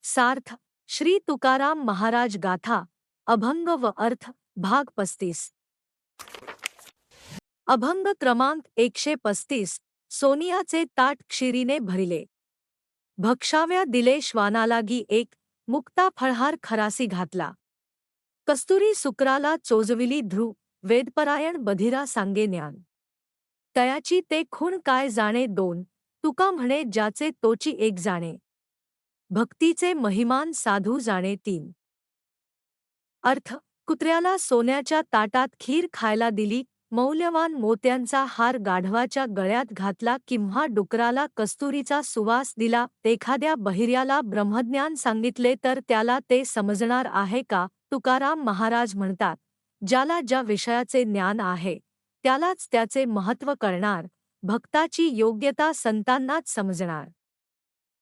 सार्थ श्री तुकाराम महाराज गाथा अभंग व अर्थ भाग 35। अभंग क्रमांक 135। सोनियाचे ताट क्षीरीने भरिले, भक्षाव्या दिले श्वानालागी एक, मुक्ता फळहार खरासी घातला। कस्तुरी सुक्राला चोजविली ध्रू, वेदपरायण बधिरा सांगे ज्ञान। तयाची ते खूण काय जाणे दोन, तुका म्हणे ज्याचे तोची एक जाणे। भक्तीचे महिमान साधू जाणे तीन। अर्थ कुत्र्याला सोन्याच्या ताटात खीर खायला दिली, मौल्यवान मोत्यांचा हार गाढवाच्या गळ्यात घातला किंवा डुकराला कस्तुरीचा सुवास दिला, एखाद्या बहिर्याला ब्रह्मज्ञान सांगितले तर त्याला ते समजणार आहे का? तुकाराम महाराज म्हणतात, ज्याला ज्या विषयाचे ज्ञान आहे त्यालाच त्याचे महत्त्व कळणार, भक्ताची योग्यता संतांनाच समजणार।